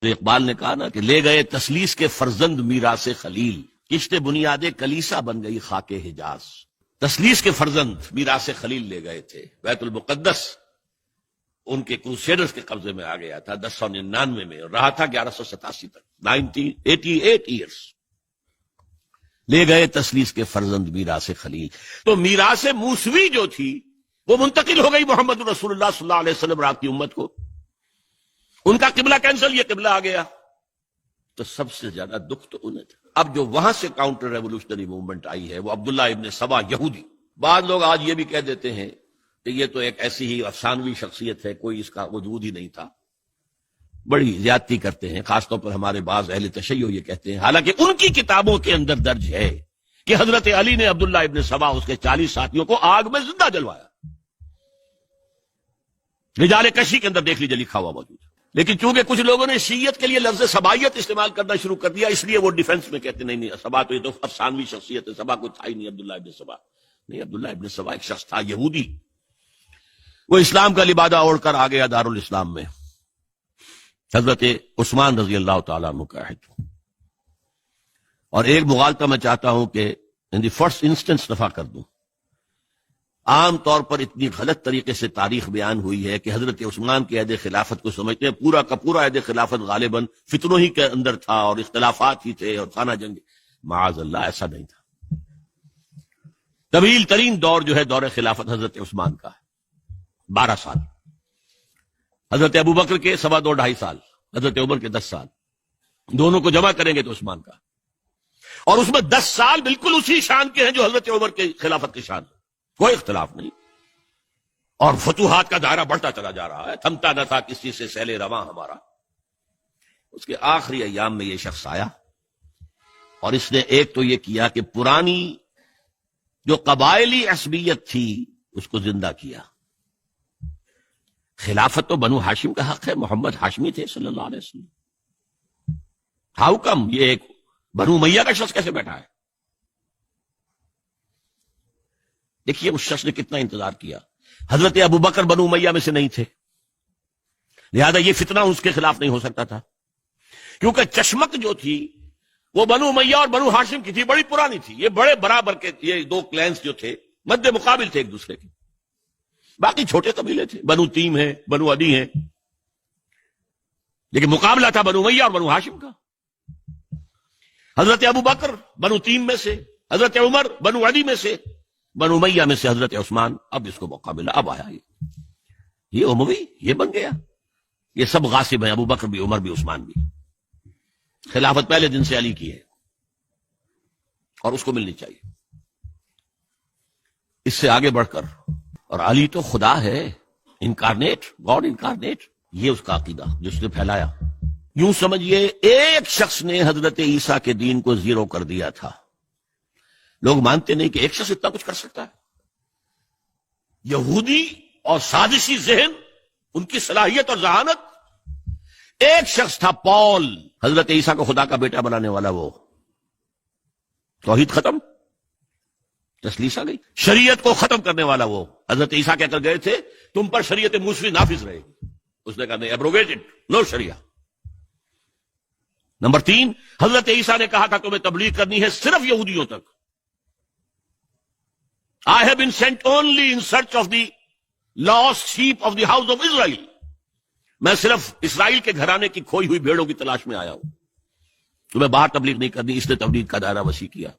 تو اقبال نے کہا نا کہ لے گئے تسلیس کے فرزند میراث خلیل، کشت بنیاد کلیسا بن گئی خاک حجاز۔ تسلیس کے فرزند میراث خلیل لے گئے تھے، بیت المقدس ان کے کروسیڈرز کے قبضے میں آ گیا تھا 1099 میں، اور رہا تھا 1187 تک، 88 ایئرس۔ لے گئے تسلیس کے فرزند میراث خلیل، تو میراث موسوی جو تھی وہ منتقل ہو گئی محمد رسول اللہ صلی اللہ علیہ وسلم رات کی امت کو۔ ان کا قبلہ کینسل، یہ قبلہ آ گیا، تو سب سے زیادہ دکھ تو انہیں تھا۔ اب جو وہاں سے کاؤنٹر ریولوشنری موومنٹ آئی ہے وہ عبداللہ ابن سبا یہودی۔ بعض لوگ آج یہ بھی کہہ دیتے ہیں کہ یہ تو ایک ایسی ہی افسانوی شخصیت ہے، کوئی اس کا وجود ہی نہیں تھا۔ بڑی زیادتی کرتے ہیں، خاص طور پر ہمارے بعض اہل تشیع یہ کہتے ہیں، حالانکہ ان کی کتابوں کے اندر درج ہے کہ حضرت علی نے عبداللہ ابن سبا اس کے 40 ساتھیوں کو آگ میں زندہ جلوایا۔ رجال کشی کے اندر دیکھ لیجیے لکھا ہوا موجود ہے۔ لیکن چونکہ کچھ لوگوں نے شیعیت کے لیے لفظ سبائیت استعمال کرنا شروع کر دیا، اس لیے وہ ڈیفنس میں کہتے نہیں سبا تو یہ تو افسانوی شخصیت ہے، سبا کوئی تھا ہی نہیں عبداللہ ابن سبا۔ نہیں، عبداللہ ابن سبا ایک شخص تھا یہودی، وہ اسلام کا لبادہ اوڑھ کر آ گیا دارالاسلام میں۔ حضرت عثمان رضی اللہ تعالیٰ عنہ کا عہد، اور ایک مغالطہ میں چاہتا ہوں کہ ان دی فرسٹ انسٹنس دفع کر دوں۔ عام طور پر اتنی غلط طریقے سے تاریخ بیان ہوئی ہے کہ حضرت عثمان کے عہد خلافت کو سمجھتے ہیں پورا کا پورا عہد خلافت غالباً فتنوں ہی کے اندر تھا اور اختلافات ہی تھے اور خانہ جنگ۔ معاذ اللہ، ایسا نہیں تھا۔ طویل ترین دور جو ہے دور خلافت حضرت عثمان کا ہے، 12 سال۔ حضرت ابوبکر کے 2.5 سال، حضرت عمر کے 10 سال، دونوں کو جمع کریں گے تو عثمان کا، اور اس میں 10 سال بالکل اسی شان کے ہیں جو حضرت عمر کے خلافت کی شان ہے، کوئی اختلاف نہیں۔ اور فتوحات کا دائرہ بڑھتا چلا جا رہا ہے، تھمتا نہ تھا کسی سے سیل رواں ہمارا۔ اس کے آخری ایام میں یہ شخص آیا اور اس نے ایک تو یہ کیا کہ پرانی جو قبائلی عصبیت تھی اس کو زندہ کیا۔ خلافت تو بنو ہاشم کا حق ہے، محمد ہاشمی تھے صلی اللہ علیہ وسلم۔ ہاؤ کم یہ ایک بنو امیہ کا شخص کیسے بیٹھا ہے؟ دیکھیے اس شخص نے کتنا انتظار کیا۔ حضرت ابوبکر بنو امیہ میں سے نہیں تھے، لہذا یہ فتنہ اس کے خلاف نہیں ہو سکتا تھا، کیونکہ چشمک جو تھی وہ بنو امیہ اور بنو ہاشم کی تھی، بڑی پرانی تھی۔ یہ بڑے برابر کے یہ دو کلینز جو تھے مد مقابل تھے ایک دوسرے کے، باقی چھوٹے قبیلے تھے، بنو تیم ہیں، بنو عدی ہیں، لیکن مقابلہ تھا بنو امیہ اور بنو ہاشم کا۔ حضرت ابوبکر بنو تیم میں سے، حضرت عمر بنو عدی میں سے، بنو امیہ میں سے حضرت عثمان۔ اب اس کو موقع ملا، اب آیا یہ اموی، یہ بن گیا۔ یہ سب غاصب ہیں، ابوبکر بھی، عمر بھی، عثمان بھی۔ خلافت پہلے دن سے علی کی ہے اور اس کو ملنی چاہیے۔ اس سے آگے بڑھ کر، اور علی تو خدا ہے، انکارنیٹ، گاڈ انکارنیٹ، یہ اس کا عقیدہ جس نے پھیلایا۔ یوں سمجھئے ایک شخص نے حضرت عیسیٰ کے دین کو زیرو کر دیا تھا۔ لوگ مانتے نہیں کہ ایک شخص اتنا کچھ کر سکتا ہے۔ یہودی اور سازشی ذہن، ان کی صلاحیت اور ذہانت۔ ایک شخص تھا پال، حضرت عیسیٰ کو خدا کا بیٹا بنانے والا، وہ توحید ختم، تسلیس آ گئی۔ شریعت کو ختم کرنے والا وہ، حضرت عیسیٰ کہہ کر گئے تھے تم پر شریعت موسوی نافذ رہے گی، اس نے کہا نہیں، ایبروگیٹڈ، نو شریعہ۔ نمبر 3، حضرت عیسیٰ نے کہا تھا تمہیں تبلیغ کرنی ہے صرف یہودیوں تک۔ I have been sent only in search of the lost sheep of the house of Israel۔ میں صرف اسرائیل کے گھرانے کی کھوئی ہوئی بھیڑوں کی تلاش میں آیا ہوں، تمہیں باہر تبلیغ نہیں کرنی۔ اس نے تبلیغ کا دائرہ وسیع کیا۔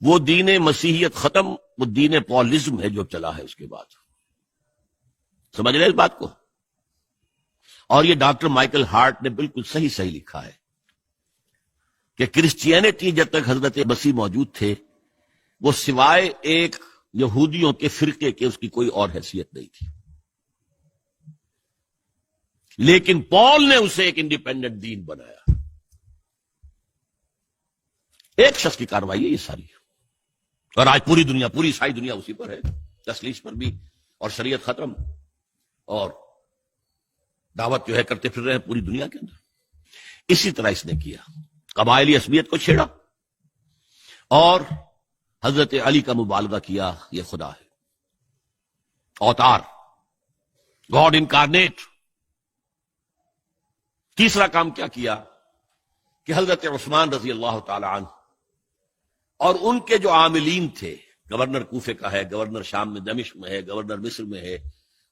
وہ دین مسیحیت ختم، وہ دین پالزم ہے جو چلا ہے اس کے بعد۔ سمجھ رہے اس بات کو؟ اور یہ ڈاکٹر مائیکل ہارٹ نے بالکل صحیح لکھا ہے کہ کرسچینٹی جب تک حضرت مسیح موجود تھے وہ سوائے ایک یہودیوں کے فرقے کے اس کی کوئی اور حیثیت نہیں تھی، لیکن پال نے اسے ایک انڈیپینڈنٹ دین بنایا۔ ایک شخص کی کارروائی ہے یہ ساری، اور آج پوری دنیا، پوری عیسائی دنیا اسی پر ہے، تسلیس پر بھی، اور شریعت ختم، اور دعوت جو ہے کرتے پھر رہے ہیں پوری دنیا کے اندر۔ اسی طرح اس نے کیا، قبائلی عصبیت کو چھیڑا اور حضرت علی کا مبالغہ کیا، یہ خدا ہے، اوتار، گاڈ انکارنیٹ۔ تیسرا کام کیا کیا کہ حضرت عثمان رضی اللہ تعالی عنہ اور ان کے جو عاملین تھے، گورنر کوفے کا ہے، گورنر شام میں دمشق میں ہے، گورنر مصر میں ہے،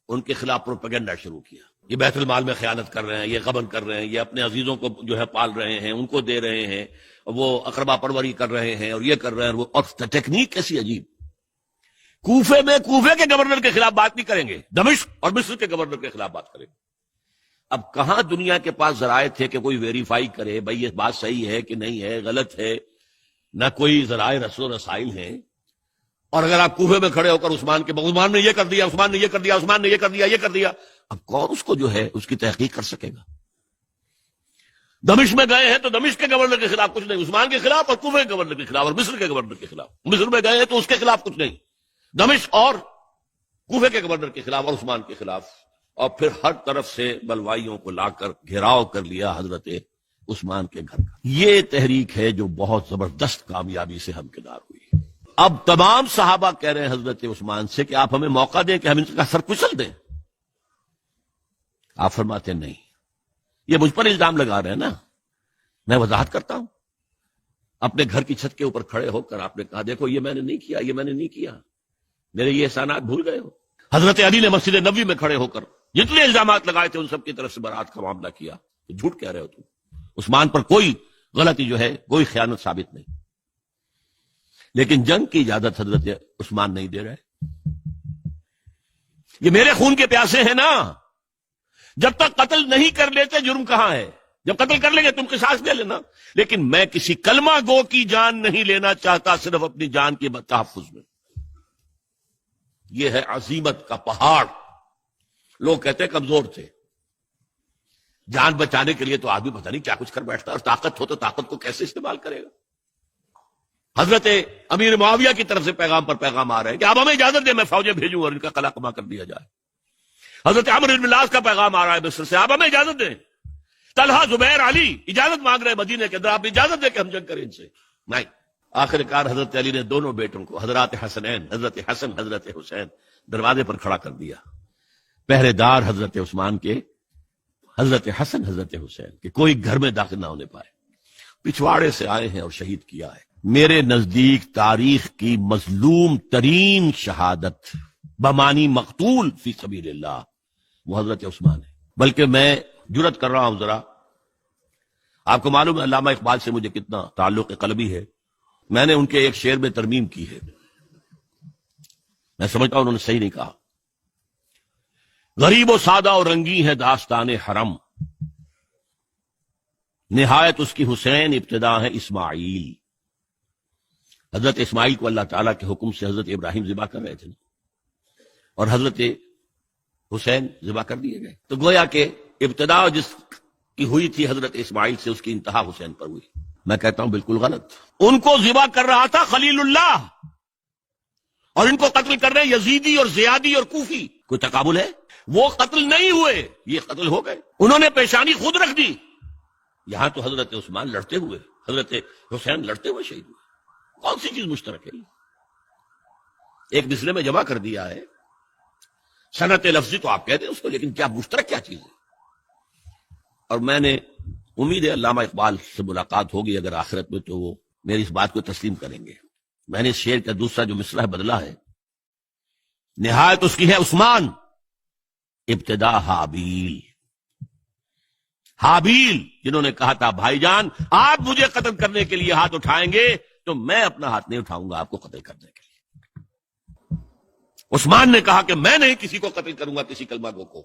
ان کے خلاف پروپیگنڈا شروع کیا. یہ بیت المال میں خیانت کر رہے ہیں، یہ غبن کر رہے ہیں، یہ اپنے عزیزوں کو جو ہے پال رہے ہیں، ان کو دے رہے ہیں، وہ اقربا پروری کر رہے ہیں، اور یہ کر رہے ہیں. اور ٹیکنیک کیسی عجیب. کوفے میں کوفے کے گورنر کے خلاف بات نہیں کریں گے، دمشق اور مصر کے گورنر کے خلاف بات کریں گے. اب کہاں دنیا کے پاس ذرائع تھے کہ کوئی ویریفائی کرے بھائی یہ بات صحیح ہے کہ نہیں ہے، غلط ہے؟ نہ کوئی ذرائع رسل و رسائل ہیں. اور اگر آپ کوفے میں کھڑے ہو کر عثمان نے یہ کر دیا، عثمان نے یہ کر دیا، عثمان نے یہ کر دیا، یہ کر دیا، اب کون اس کو جو ہے اس کی تحقیق کر سکے گا؟ دمشق میں گئے ہیں تو دمشق کے گورنر کے خلاف کچھ نہیں، عثمان کے خلاف، اور کوفے کے گورنر کے خلاف، اور مصر کے گورنر کے خلاف. مصر میں گئے ہیں تو اس کے خلاف کچھ نہیں، دمشق اور کوفے کے گورنر کے خلاف اور عثمان کے خلاف. اور پھر ہر طرف سے بلوائیوں کو لا کر گھیراؤ کر لیا حضرت عثمان کے گھر کا. یہ تحریک ہے جو بہت زبردست کامیابی سے ہمکنار ہوئی. اب تمام صحابہ کہہ رہے ہیں حضرت عثمان سے کہ آپ ہمیں موقع دیں کہ ہم ان کا سر کچل دیں. آپ فرماتے نہیں، یہ مجھ پر الزام لگا رہے ہیں نا، میں وضاحت کرتا ہوں. اپنے گھر کی چھت کے اوپر کھڑے ہو کر آپ نے کہا دیکھو یہ میں نے نہیں کیا، یہ میں نے نہیں کیا، میرے یہ احسانات بھول گئے ہو. حضرت علی نے مسجد نبوی میں کھڑے ہو کر جتنے الزامات لگائے تھے ان سب کی طرف سے برات کا معاملہ کیا. جھوٹ کہہ رہے ہو تم، عثمان پر کوئی غلطی جو ہے، کوئی خیانت ثابت نہیں. لیکن جنگ کی اجازت حضرت عثمان نہیں دے رہے. یہ میرے خون کے پیاسے ہیں نا، جب تک قتل نہیں کر لیتے جرم کہاں ہے؟ جب قتل کر لیں گے تم قصاص دے لینا. لیکن میں کسی کلمہ گو کی جان نہیں لینا چاہتا، صرف اپنی جان کے تحفظ میں. یہ ہے عزیمت کا پہاڑ. لوگ کہتے ہیں کمزور تھے، جان بچانے کے لیے تو آدمی پتہ نہیں کیا کچھ کر بیٹھتا، اور طاقت ہو تو طاقت کو کیسے استعمال کرے گا. حضرت امیر معاویہ کی طرف سے پیغام پر پیغام آ رہے ہیں کہ آپ ہمیں اجازت دیں میں فوجیں بھیجوں اور ان کا قلع کما کر دیا جائے. حضرت عمرو بن العاص کا پیغام آ رہا ہے مصر سے، آپ ہمیں اجازت دیں. طلحہ، زبیر، علی اجازت مانگ رہے ہیں مدینے کے اندر، آپ اجازت دیں کہ ہم جنگ کریں ان سے. نہیں. آخر کار حضرت علی نے دونوں بیٹوں کو، حضرات حسنین، حضرت حسن، حضرت حسین، دروازے پر کھڑا کر دیا. پہرے دار حضرت عثمان کے، حضرت حسن، حضرت حسین کہ کوئی گھر میں داخل نہ ہونے پائے. پچھواڑے سے آئے ہیں اور شہید کیا ہے. میرے نزدیک تاریخ کی مظلوم ترین شہادت بمانی مقتول فی سبیل اللہ وہ حضرت عثمان ہے. بلکہ میں جرات کر رہا ہوں ذرا، آپ کو معلوم ہے علامہ اقبال سے مجھے کتنا تعلق قلبی ہے. میں نے ان کے ایک شعر میں ترمیم کی ہے، میں سمجھتا ہوں انہوں نے صحیح نہیں کہا. غریب و سادہ اور رنگی ہے داستان حرم، نہایت اس کی حسین ابتدا ہے اسماعیل. حضرت اسماعیل کو اللہ تعالیٰ کے حکم سے حضرت ابراہیم ذبح کر رہے تھے اور حضرت حسین ذبح کر دیے گئے. تو گویا کہ ابتدا جس کی ہوئی تھی حضرت اسماعیل سے، اس کی انتہا حسین پر ہوئی. میں کہتا ہوں بالکل غلط. ان کو ذبح کر رہا تھا خلیل اللہ، اور ان کو قتل کر رہے یزیدی اور زیادی اور کوفی. کوئی تقابل ہے؟ وہ قتل نہیں ہوئے، یہ قتل ہو گئے. انہوں نے پیشانی خود رکھ دی. یہاں تو حضرت عثمان لڑتے ہوئے، حضرت حسین لڑتے ہوئے شہید ہوئے. کون سی چیز مشترک ہے؟ ایک مصرے میں جمع کر دیا ہے، صنعت لفظی تو آپ کہتے ہیں اس کو، لیکن کیا مشترک کیا چیز ہے؟ اور میں نے امید ہے علامہ اقبال سے ملاقات ہوگی اگر آخرت میں، تو وہ میری اس بات کو تسلیم کریں گے. میں نے اس شعر کا دوسرا جو مصرع ہے بدلا ہے، نہایت اس کی ہے عثمان ابتدا حابیل. حابیل جنہوں نے کہا تھا بھائی جان آپ مجھے قتل کرنے کے لیے ہاتھ اٹھائیں گے تو میں اپنا ہاتھ نہیں اٹھاؤں گا آپ کو قتل کرنے کے لیے. عثمان نے کہا کہ میں نہیں کسی کو قتل کروں گا، کسی کلمہ گو کو.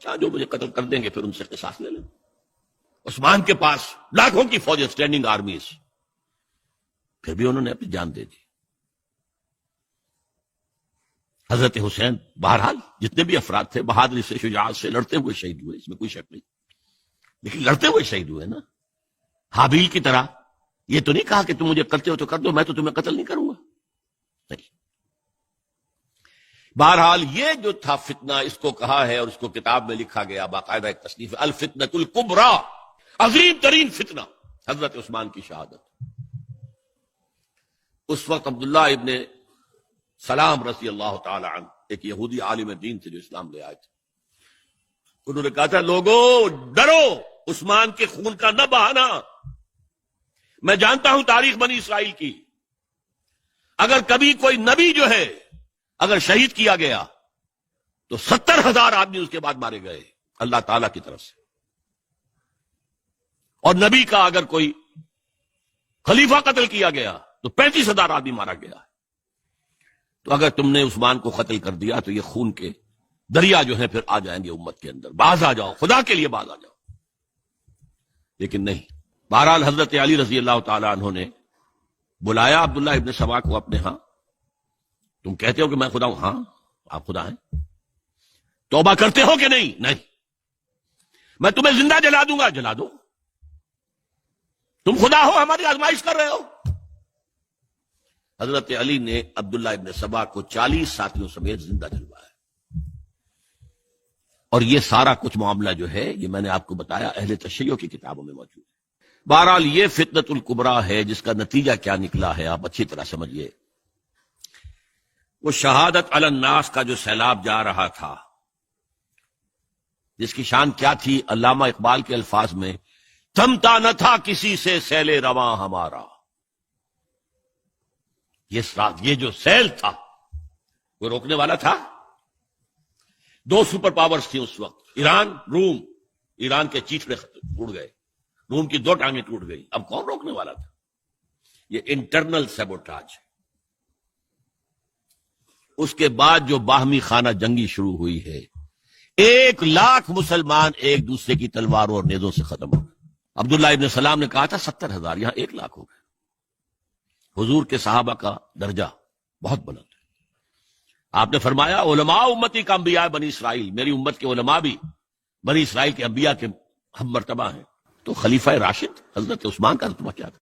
جو مجھے قتل کر دیں گے پھر ان سے قصاص لے لیں. عثمان کے پاس لاکھوں کی فوجیں، اسٹینڈنگ آرمیز، پھر بھی انہوں نے اپنی جان دے دی. حضرت حسین بہرحال جتنے بھی افراد تھے بہادری سے، شجاعت سے لڑتے ہوئے شہید ہوئے، اس میں کوئی شک نہیں. لیکن لڑتے ہوئے شہید ہوئے نا، حابیل کی طرح. یہ تو نہیں کہا کہ تم مجھے کرتے ہو تو کر دو، میں تو تمہیں قتل نہیں کروں گا. نہیں. بہرحال یہ جو تھا فتنہ، اس کو کہا ہے اور اس کو کتاب میں لکھا گیا باقاعدہ ایک تصنیف، الفتنۃ الکبریٰ، عظیم ترین فتنہ حضرت عثمان کی شہادت. اس وقت عبداللہ ابن سلام رضی اللہ تعالی عنہ ایک یہودی عالم دین تھے جو اسلام لے آئے تھے. انہوں نے کہا تھا لوگوں ڈرو عثمان کے خون کا نہ بہانا. میں جانتا ہوں تاریخ بنی اسرائیل کی، اگر کبھی کوئی نبی جو ہے اگر شہید کیا گیا تو 70,000 آدمی اس کے بعد مارے گئے اللہ تعالی کی طرف سے، اور نبی کا اگر کوئی خلیفہ قتل کیا گیا تو 35,000 آدمی مارا گیا. تو اگر تم نے عثمان کو قتل کر دیا تو یہ خون کے دریا جو ہیں پھر آ جائیں گے امت کے اندر. باز آ جاؤ، خدا کے لیے باز آ جاؤ. لیکن نہیں. بہرحال حضرت علی رضی اللہ تعالی عنہ نے بلایا عبداللہ ابن سبا کو اپنے ہاں. تم کہتے ہو کہ میں خدا ہوں؟ ہاں آپ خدا ہیں. توبہ کرتے ہو کہ نہیں؟ نہیں. میں تمہیں زندہ جلا دوں گا. جلا دو. تم خدا ہو، ہماری آزمائش کر رہے ہو. حضرت علی نے عبداللہ ابن سبا کو 40 ساتھیوں سمیت زندہ جلوایا. اور یہ سارا کچھ معاملہ جو ہے یہ میں نے آپ کو بتایا اہل تشیع کی کتابوں میں موجود ہے. بہرحال یہ فتنۃ الکبریٰ ہے جس کا نتیجہ کیا نکلا ہے آپ اچھی طرح سمجھیے. وہ شہادت علی الناس کا جو سیلاب جا رہا تھا، جس کی شان کیا تھی، علامہ اقبال کے الفاظ میں تھمتا نہ تھا کسی سے سیل رواں ہمارا. یہ جو سیل تھا وہ روکنے والا تھا. 2 سپر پاورز تھی اس وقت، ایران، روم. ایران کے چیتڑے ٹوٹ گئے، روم کی 2 ٹانگیں ٹوٹ گئی. اب کون روکنے والا تھا؟ یہ انٹرنل سیبوٹاج. اس کے بعد جو باہمی خانہ جنگی شروع ہوئی ہے، 1 لاکھ مسلمان ایک دوسرے کی تلواروں اور نیزوں سے ختم ہو گئے. عبداللہ ابن سلام نے کہا تھا 70,000، یہاں 1 لاکھ ہو گئے. حضور کے صحابہ کا درجہ بہت بلند ہے. آپ نے فرمایا علماء امتی کا انبیاء بنی اسرائیل، میری امت کے علماء بھی بنی اسرائیل کے انبیاء کے ہم مرتبہ ہیں. تو خلیفہ راشد حضرت عثمان کا رتبہ کیا تھا؟